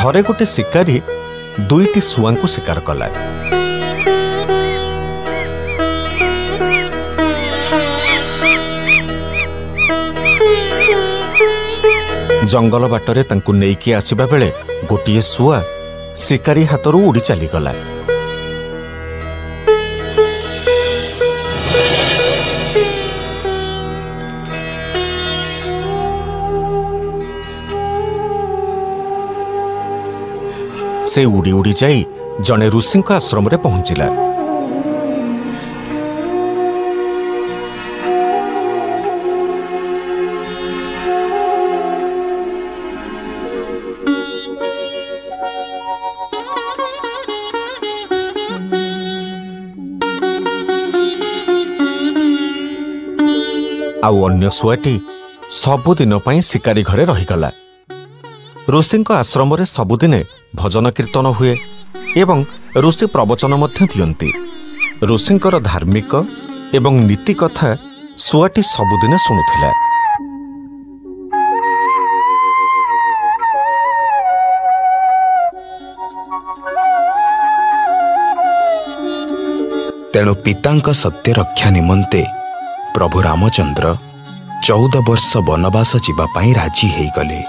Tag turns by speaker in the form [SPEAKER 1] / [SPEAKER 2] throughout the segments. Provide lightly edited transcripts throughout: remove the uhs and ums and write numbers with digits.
[SPEAKER 1] थरे गोटे शिकारी दुईटी सुआ को शिकार कला। जंगल बाटरे तांकु नेइकी आसिबा बेले गोटिए सुआ शिकारी हाथरू उड़ी चलीगला। से उड़ी उड़ी जाई जने ऋषि आश्रम रे पहुंचिला। आउ अन्य सुआटी सबुदिन पई शिकारी घरे रहीगला। ऋषि आश्रम रे सबुदिने भजन कीर्तन हुए एवं ऋषि प्रवचन मध्य दियंती। ऋषिंकर धार्मिक एवं नीति कथा सुआटी सबुदिने शुणुथिला।
[SPEAKER 2] तेणु पितांक सत्य रक्षा निमंते प्रभु रामचंद्र 14 वर्ष वनवास जीवा पाई राजी हेई गले।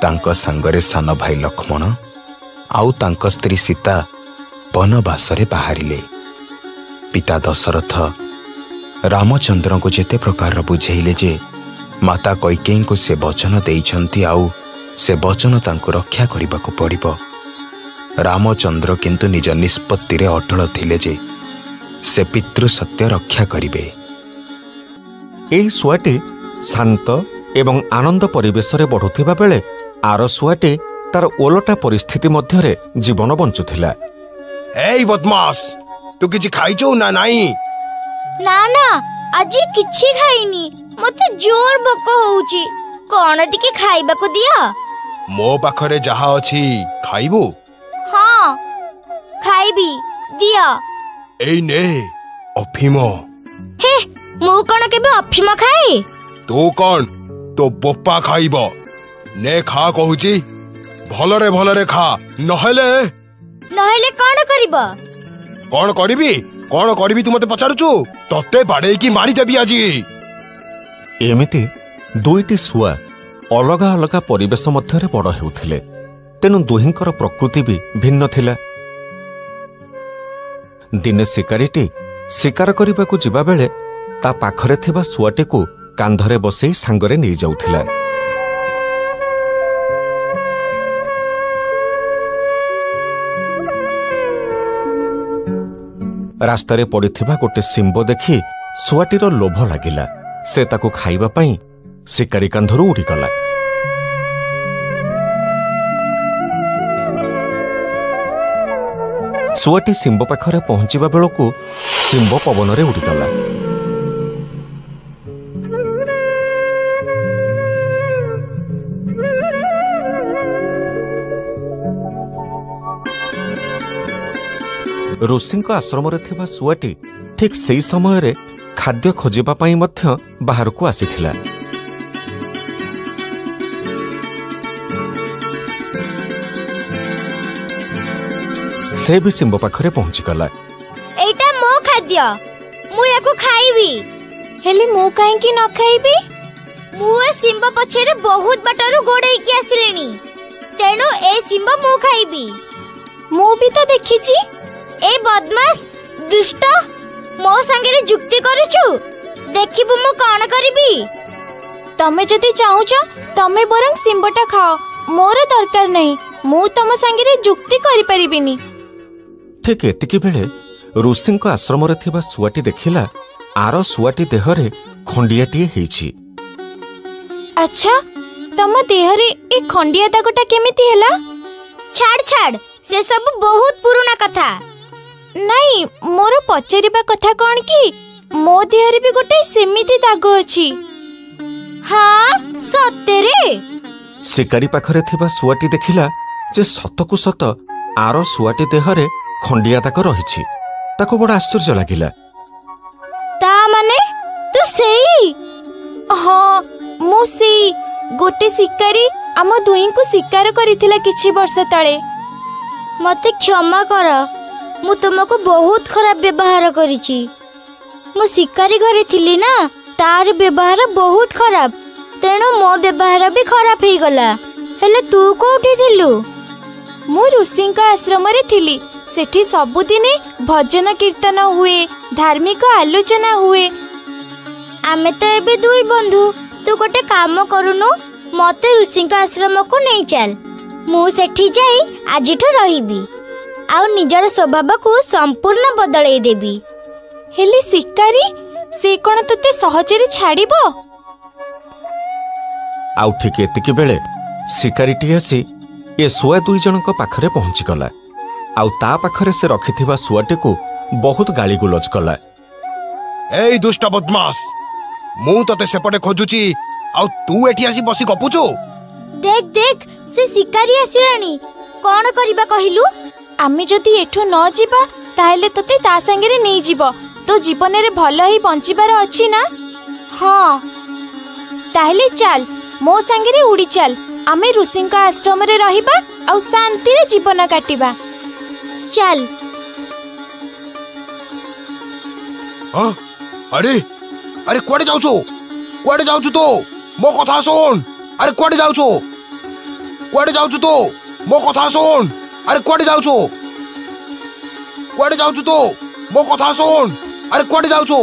[SPEAKER 2] तांको संगरे सान भाई लक्ष्मण आउ तांको स्त्री सीता वनवास रे बाहरिले। पिता दशरथ रामचंद्र को जेते प्रकार बुझेइले जे माता कैकेयी को से वचन देइछंती आउ से वचन तांको रक्षा करिबा को पड़िबो। रामचंद्र किंतु निज निष्पत्ति रे अटल थिले जे से पितृ सत्य रक्षा करिबे।
[SPEAKER 1] एई सुआटी शांत एवं आनंद परिवेश रे बढ़ुथिबा बेले आर सुआटी तार ओलटा परिस्थिति मध्यरे जीवन बंचुथिला।
[SPEAKER 3] ए बदमाश तू किछि खाइचो ना नाही?
[SPEAKER 4] ना ना आज किछि खाइनी। मते जोर भोक होउची। कोन टिके खाइबा को दिया?
[SPEAKER 3] मो पाखरे जहा अछि खाइबो?
[SPEAKER 4] हां खाइबी दिया।
[SPEAKER 3] एई ने अफिम।
[SPEAKER 4] हे मु कोन केबे अफिम खाए?
[SPEAKER 3] तू कोन तो बोपा खाइबो ने खा कहूची। भलरे खा नहेले
[SPEAKER 4] कौन करिबा?
[SPEAKER 3] कौन करिबी तू मते पचारुचु? तते बाडे की मारी देबी आजी।
[SPEAKER 1] एमिति दुईटी सुआ अलगा अलगा परिवेश मध्यरे बड़ हेउथिले। तेनु दुहिंकर प्रकृति भी भिन्न थिला। दिने शिकारीटी शिकार करिबाकू जिबा बेले ता पाखरे थिबा सुआटीकू कांधरे बसेई सांगरे नेई जाउथिला। रास्तारे पड़िथिबा गोटे सिंब देखि सुआटीर लोभ लागिला। से ताकू खाइबा पई शिकारी कांधरू उड़ीगला। सुआटी सिंब पाखरे पहुंचिबा बेलकू सिंब पवनरे उड़ीगला। ऋषि आश्रम थिबा सुआटी ठीक सेई समय रे खाद्य खोजिबा पाई मध्य बाहर को आसीथिला। से भी सिंब पाखरे पहुंची गला।
[SPEAKER 4] एटा मो खाद्य मु याको खाइबी। हेले मु काहे की न खाइबी? मु ए सिंब पछरे बहुत बाटरो गोडै की आसिलेनी। तेनो ए सिंब मु खाइबी। मु भी तो देखिची। ए बदमाश दुष्ट मो संगे जुक्ति करूछु। देखिबु मु कोन करिबी। तमे जदी चाहुछ तमे बरंग सिंबटा खाओ। मोर दरकार नहीं। मु तम संगे जुक्ति करि परिबिनी।
[SPEAKER 1] ठीक एतिकी बेले ऋषि आश्रम रे थिबा सुआटी देखिला आर सुआटी देहरे खंडियाटीए हेछि।
[SPEAKER 4] अच्छा तम देहरे ए खंडिया दागटा केमिति हैला? छाड़ से सब बहुत पुराना कथा। नहीं मोर पचारिबा कथा कोन की मो देहरे भी गोटे सेमिति दाग अछि। हां सतेरे।
[SPEAKER 1] शिकारी पाखरे थिबा सुआटी देखिला जे सतकु सत आर सुआटी देहरे खंडिया दाग रहिछि। ताको बड़ा आश्चर्य लागिला।
[SPEAKER 4] ता माने तू सेई? हां मु सेई
[SPEAKER 5] गोटे शिकारी आम दुई को शिकार करिथिला किछि वर्ष तळे।
[SPEAKER 4] मते क्षमा कर, मु तुमको बहुत खराब व्यवहार करिछि। मु शिकारी घरे थिली ना, तार व्यवहार बहुत खराब, तेणु मो व्यवहार भी खराब हो गला। हेले तू कोठी थिलु?
[SPEAKER 5] मु ऋषि आश्रम रे थिली। सेठी सबुदिने भजन कीर्तन हुए, धार्मिक आलोचना हुए।
[SPEAKER 4] आमे तो एबे दुई बंधु, तू गोटे काम करूनु, मते ऋषि आश्रम को नहीं चल। मु सेठी जाई आजिठो रहिबी आउ निजर स्वभाव को संपूर्ण बदलै देबी।
[SPEAKER 5] हेले शिकारी से कोन तते सहजरे छाड़िबो?
[SPEAKER 1] आउ ठीक एतिकी बेले शिकारीटी आसी ए सुआ दुई जनक पाखरे पहुंची गला। आउ ता पाखरे से रखिथिबा सुआटी को बहुत गाली गुलज कला।
[SPEAKER 3] एई दुष्ट बदमाश, मु तते सेपटे खोजुची, आउ तू एठी आसी बसी गपुचो।
[SPEAKER 4] देख देख, से शिकारी आसिलानी, कोन करिबा कहिलु?
[SPEAKER 5] आमे जदि एठो न जिबा ताहेले तते ता संगे नै जिवो। तो जीवन रे भलो ही बंचिबार अछि ना?
[SPEAKER 4] हाँ,
[SPEAKER 5] ताहेले चल मो संगे रे उड़ी चल। आमे ऋषि आश्रम रे रहिबा आ शांति रे जीवन काटिबा।
[SPEAKER 4] चल।
[SPEAKER 3] अरे अरे कुआडे जाउछो? कुआडे जाउछु तो? मो कथा सुन। अरे कुआडे जाउछो? कुआडे जाउछु तो? मो कथा सुन। अरे कुआडे जाउछो? कुआडे जाउछु तो? मो कथा सुन। अरे कुआडे जाउछो?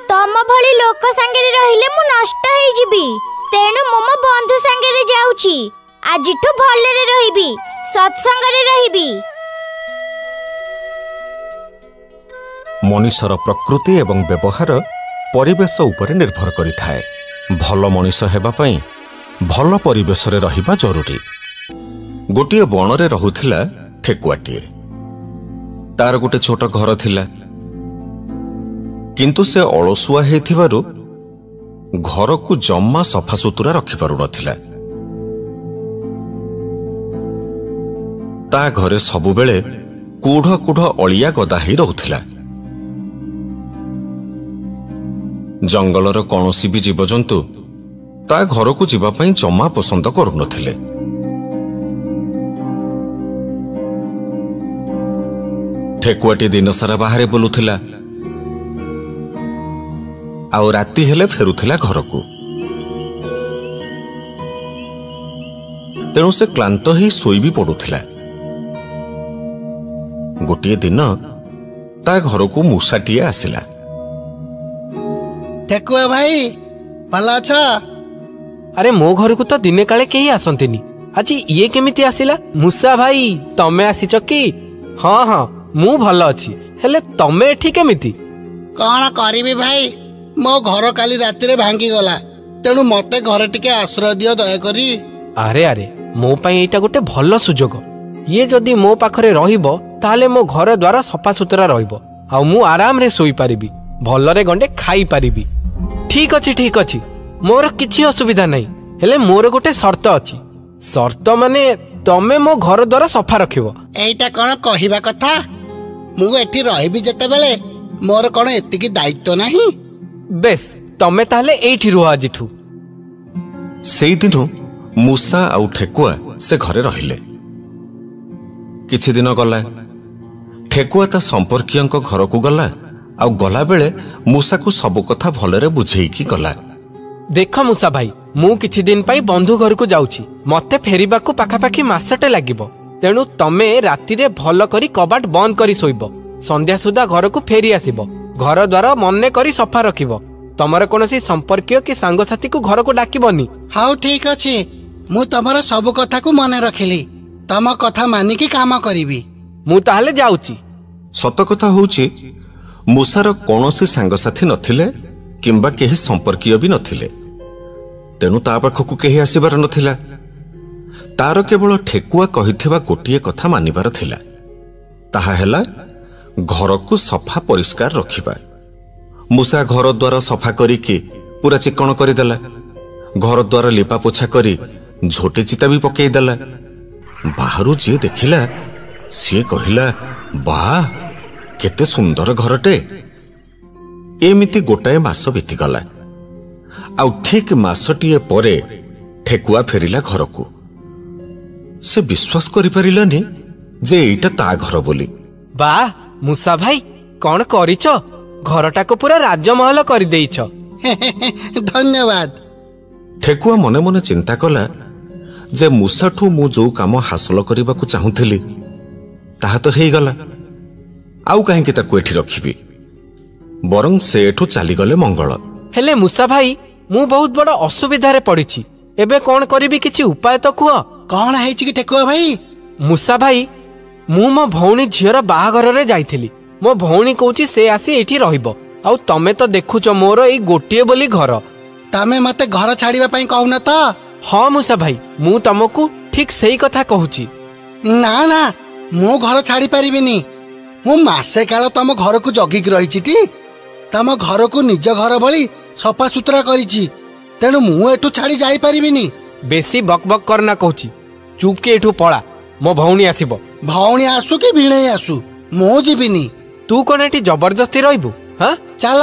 [SPEAKER 4] तम भली लोक संगे रहिले मु नष्ट होई जिबी, तेणु मो मो बंधु संगे रे जाउछी। आजिठो भले रे रहिबी, सत्संग रे रहिबी।
[SPEAKER 1] मनुष्यर प्रकृति एवं व्यवहार परिवेश उपरे निर्भर करिथाए। भल मनुष्य हेबा पई भल परिवेश रे रहिबा जरूरी। गोटिए बण रे रहुथिला ठेकुआटिए। तार गोटे छोट घर थिला, किंतु से अलसुआ हेथिबारु घर को जम्मा सफा सुतुरा रखि पारु नथिला। ता घरे सबु बेले कूढ़ कूढ़ अलिया गदा ही रहुथिला। जंगलर कौनसी भी जीवजंतु ता घर को जीवा पई जम्मा पसंद करू नथिले। ठेकुआटी दिन सारा बाहरे बुलुथिला, आउ राति हेले फेरुथिला घर को। तेणु से क्लांत ही सोई भी पड़ुथिला। गोटिए दिन ता घर को मूसाटिए आसिला।
[SPEAKER 6] ठेकुआ भाई भल अछ?
[SPEAKER 7] अरे मो घर को तो दिने काले केही आसंतिनी, आज ये केमिति आसिला? मूसा भाई तमे आसीच कि? हाँ हाँ मु भल अछि, हेले तमे एठी केमिति?
[SPEAKER 6] कौन करिबी भाई, मो घर काली राति रे भांगी गला, तेणु मते घर टिके आश्रय दियो दया करी।
[SPEAKER 7] अरे अरे मो पई एटा गोटे भल सुजोग। ये जदि मो पाखरे रहिबो ताले मो घर द्वारा सफा सुतरा रहिबो, आ मु आराम रे सोई पारिबी, भलरे गंडे खाई पारिबी। ठीक अछि, मोर किछि असुविधा नहीं, हेले मोर गोटे शर्त अछि। शर्त माने तमे मो घर द्वारा सफा रखिबो।
[SPEAKER 6] एटा कोन कहिबा कथा? मु एठी रहिबी जते बेले मोर कोन एतिकी दायित्व नाही?
[SPEAKER 7] बेस तमे ताले एठी रुह आजिठू।
[SPEAKER 1] सेई दिनो मूसा आउ ठेकुआ से घरे रहिले। किछि दिन गला, ठेकुआ ता संपर्कीयंक घर को गला, आउ गला बेले मूसा को सब कथा भलरे बुझेईकी गला।
[SPEAKER 7] देख मूसा भाई, मु किछि दिन पाई बंधु घर को जाउछि, मते फेरिबा को पाखापाखी मासटे लागिबो। तेणु तमे राति रे भल करी कबाट बंद करी सोइबो, संध्या सुधा घर को फेरी आसीबो। घर द्वार मन्ने करी सफा रखिबो। तमर कोनोसी संपर्कीय कि सांगसाथी को घर को डाकिबनी।
[SPEAKER 6] हाउ ठीक अछि, मु तमर सब कथा को मने रखिली, तम कथा मानि के काम करिबी।
[SPEAKER 7] मु ताहले जाउछि।
[SPEAKER 1] सत कथा होउछि मूसार कोनोसी सांगसाथी नथिले किंबा केही संपर्कीय भी नथिले, तेणु ता पाखकु केही आसीबार नथिला। तार केवल ठेकुआ कहिथिबा गोटिए कथा मानिबार थिला, ताहा हेला घर को सफा परिष्कार रखिबा। मूसा घर द्वार सफा करिके पूरा चिकण करदेला। घर द्वार लिपा पोछा करी झोटे चिता भी पकई देला। बाहरु जे देखिला सी कहिला, वाह केते सुंदर घरटे। एमिति गोटाए मास बीतीगला। ଆଉ ଠିକ୍ ମାସଟିଏ ପରେ ଠେକୁଆ ଫେରିଲା ଘରକୁ। ସେ ବିଶ୍ୱାସ କରିପାରିଲାନି ଯେ ଏଇଟା ତା ଘର ବୋଲି।
[SPEAKER 7] ବା ମୂଷା ଭାଇ, କଣ କରିଛ? ଘରଟାକୁ ପୁରା ରାଜମହଲ କରିଦେଇଛ।
[SPEAKER 6] ଧନ୍ୟବାଦ।
[SPEAKER 1] ଠେକୁଆ ମନେ ମନେ ଚିନ୍ତା କଲା ଯେ ମୂଷାଠୁ ମୁଁ ଯୋଉ କାମ ହାସଲ କରିବାକୁ ଚାହୁଁଥିଲି ତାହା ତ ହେଇଗଲା, ଆଉ କାହିଁକି ତାକୁ ଏଠି ରଖିବି? ବରଂ ସେ ଏଠୁ ଚାଲିଗଲେ ମଙ୍ଗଳ।
[SPEAKER 7] ହେଲେ ମୂଷା ଭାଇ, ମୁଁ ବହୁତ ବଡ ଅସୁବିଧାରେ ପଡିଛି। ଏବେ କଣ କରିବି, କିଛି ଉପାୟ ତ କୁହ।
[SPEAKER 6] କଣ ହେଇଛି କି ଠେକୁଆ ଭାଇ?
[SPEAKER 7] ମୂଷା ଭାଇ, ମୁଁ ମୋ ଭଉଣୀ ଝିଅର ବାହାଘରରେ ଯାଇଥିଲି। ମୋ ଭଉଣୀ କହୁଛି ସେ ଆସି ଏଠି ରହିବ, ଆଉ ତମେ ତ ଦେଖୁଛ ମୋର ଏଇ ଗୋଟିଏ ବୋଲି ଘର।
[SPEAKER 6] ତମେ ମତେ ଘର ଛାଡିବା ପାଇଁ କହୁନ ତ?
[SPEAKER 7] ହଁ ମୂଷା ଭାଇ, ମୁଁ ତମକୁ ଠିକ ସେଇ କଥା କହୁଛି।
[SPEAKER 6] ନା ନା, ମୁଁ ଘର ଛାଡି ପାରିବିନି। ମୁଁ ମାସେ କାଳ ତମ ଘରକୁ ଜଗିକି ରହିଛି ଟି। ତମ ଘରକୁ ନିଜ ଘର ଭଳି ସଫାସୁତୁରା କରିଛି, ତେଣୁ ମୁଁ ଏଠୁ ଛାଡି ଯାଇପାରିବିନି।
[SPEAKER 7] ବେଶୀ ବକ୍ ବକ୍ କରନା କହୁଛି। ଚୁପକି ଏଠୁ ପଳା, ମୋ ଭଉଣୀ ଆସିବ।
[SPEAKER 6] ଭଉଣୀ ଆସୁ କି ଭିଣେଇ ଆସୁ, ମୁଁ ଯିବିନି।
[SPEAKER 7] ତୁ କଣ ଏଠି ଜବରଦସ୍ତି ରହିବୁ? ହଁ
[SPEAKER 6] ଚାଲ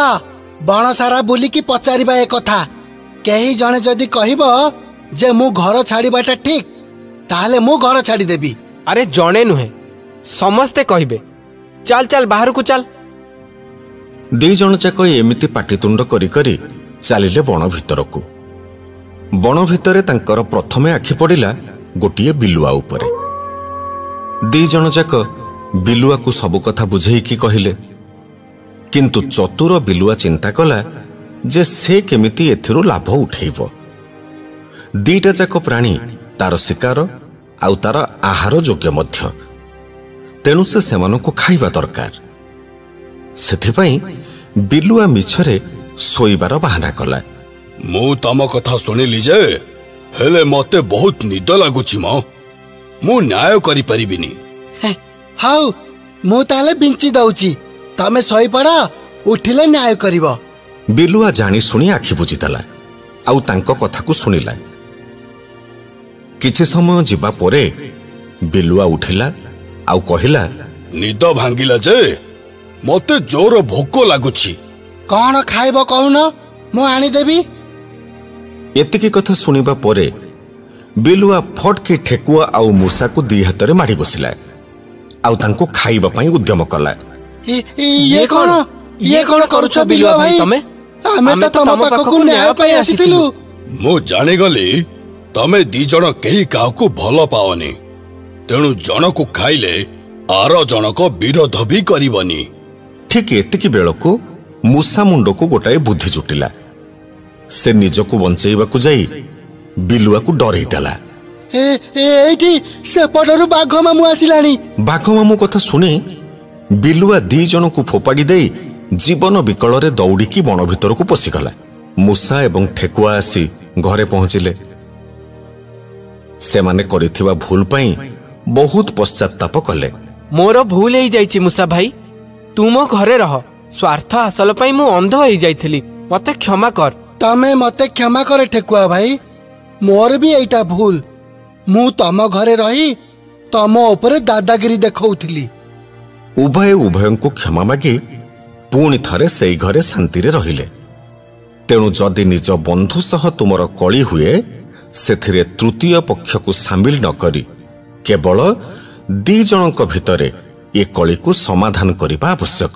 [SPEAKER 6] ବଣ ସାରା ବୁଲିକି ପଚାରିବା ଏ କଥା। କେହି ଜଣେ ଯଦି କହିବ ଯେ ମୁଁ ଘର ଛାଡିବାଟା ଠିକ, ତାହେଲେ ମୁଁ ଘର ଛାଡିଦେବି।
[SPEAKER 7] ଆରେ ଜଣେ ନୁହେଁ, ସମସ୍ତେ କହିବେ। ଚାଲ ଚାଲ ବାହାରକୁ ଚାଲ।
[SPEAKER 1] ଦି ଜଣ ଯାକ ଏମିତି ପାଟିତୁଣ୍ଡ କରି କରି ଚାଲିଲେ ବଣ ଭିତରକୁ। ବଣ ଭିତରେ ତାଙ୍କର ପ୍ରଥମେ ଆଖି ପଡ଼ିଲା ଗୋଟିଏ ବିଲୁଆ ଉପରେ। ଦି ଜଣ ଯାକ ବିଲୁଆକୁ ସବୁ କଥା ବୁଝେଇକି କହିଲେ, କିନ୍ତୁ ଚତୁର ବିଲୁଆ ଚିନ୍ତା କଲା ଯେ ସେ କେମିତି ଏଥିରୁ ଲାଭ ଉଠେଇବ। ଦିଟା ଯାକ ପ୍ରାଣୀ ତାର ଶିକାର ଆଉ ତାର ଆହାର ଯୋଗ୍ୟ ମଧ୍ୟ, ତେଣୁ ସେ ସେମାନଙ୍କୁ ଖାଇବା ଦରକାର। ସେଥିପାଇଁ ବିଲୁଆ ମିଛରେ ଶୋଇବାର ବାହାନା କଲା।
[SPEAKER 3] ମୁଁ ତମ କଥା ଶୁଣିଲି ଯେ, ହେଲେ ମତେ ବହୁତ ନିଦ ଲାଗୁଛି ମ। ମୁଁ ନ୍ୟାୟ କରିପାରିବିନି।
[SPEAKER 6] ହଉ, ମୁଁ ତାହେଲେ ବିଞ୍ଚି ଦଉଛି। ତମେ ଶୋଇପଡ, ଉଠିଲେ ନ୍ୟାୟ କରିବ।
[SPEAKER 1] ବିଲୁଆ ଜାଣି ଶୁଣି ଆଖି ବୁଜିଦେଲା ଆଉ ତାଙ୍କ କଥାକୁ ଶୁଣିଲା। କିଛି ସମୟ ଯିବା ପରେ ବିଲୁଆ ଉଠିଲା ଆଉ କହିଲା,
[SPEAKER 3] ନିଦ ଭାଙ୍ଗିଲା ଯେ ମତେ ଜୋର ଭୋକ ଲାଗୁଛି।
[SPEAKER 6] କଣ ଖାଇବ କହୁନ, ମୁଁ ଆଣିଦେବି।
[SPEAKER 1] ଏତିକି କଥା ଶୁଣିବା ପରେ ବିଲୁଆ ଫଟକି ଠେକୁଆ ଆଉ ମୂଷାକୁ ଦି ହାତରେ ମାଡ଼ି ବସିଲା ଆଉ ତାଙ୍କୁ ଖାଇବା ପାଇଁ ଉଦ୍ୟମ କଲା।
[SPEAKER 6] ଇଏ କଣ କରୁଛ ବିଲୁଆ ଭାଇ? ଆମେ ତ ତମ ପାଖକୁ ନ୍ୟାୟ ପାଇଁ ଆସିଥିଲୁ।
[SPEAKER 3] ମୁଁ ଜାଣିଗଲି ତମେ ଦି ଜଣ କେହି କାହାକୁ ଭଲ ପାଅନି, ତେଣୁ ଜଣକୁ ଖାଇଲେ ଆର ଜଣକ ବିରୋଧ ବି କରିବନି।
[SPEAKER 1] ଠିକ୍ ଏତିକି ବେଳକୁ ମୂଷା ମୁଣ୍ଡକୁ ଗୋଟାଏ ବୁଦ୍ଧି ଜୁଟିଲା। ସେ ନିଜକୁ ବଞ୍ଚେଇବାକୁ ଯାଇ ବିଲୁଆକୁ ଡରେଇ ଦେଲା।
[SPEAKER 6] ଏଇଠି ସେପଟରୁ ବାଘ ମାମୁଁ ଆସିଲାଣି।
[SPEAKER 1] ବାଘ ମାମୁଁ କଥା ଶୁଣି ବିଲୁଆ ଦି ଜଣଙ୍କୁ ଫୋପାଡ଼ି ଦେଇ ଜୀବନ ବିକଳରେ ଦୌଡ଼ିକି ବଣ ଭିତରକୁ ପଶିଗଲା। ମୂଷା ଏବଂ ଠେକୁଆ ଆସି ଘରେ ପହଞ୍ଚିଲେ। ସେମାନେ କରିଥିବା ଭୁଲ ପାଇଁ ବହୁତ ପଶ୍ଚାତ୍ତାପ କଲେ।
[SPEAKER 7] ମୋର ଭୁଲ ହେଇଯାଇଛି ମୂଷା ଭାଇ, ତୁ ମୋ ଘରେ ରହ। ସ୍ୱାର୍ଥ ହାସଲ ପାଇଁ ମୁଁ ଅନ୍ଧ ହେଇଯାଇଥିଲି, ମତେ କ୍ଷମା କର।
[SPEAKER 6] ତମେ ମତେ କ୍ଷମା କରେ ଠେକୁଆ ଭାଇ, ମୋର ବି ଏଇଟା ଭୁଲ। ମୁଁ ତମ ଘରେ ରହି ତମ ଉପରେ ଦାଦାଗିରି ଦେଖଉଥିଲି।
[SPEAKER 1] ଉଭୟ ଉଭୟଙ୍କୁ କ୍ଷମା ମାଗି ପୁଣି ଥରେ ସେଇ ଘରେ ଶାନ୍ତିରେ ରହିଲେ। ତେଣୁ ଯଦି ନିଜ ବନ୍ଧୁ ସହ ତୁମର କଳି ହୁଏ, ସେଥିରେ ତୃତୀୟ ପକ୍ଷକୁ ସାମିଲ ନ କରି କେବଳ ଦି ଜଣଙ୍କ ଭିତରେ ଏ କଳିକୁ ସମାଧାନ କରିବା ଆବଶ୍ୟକ।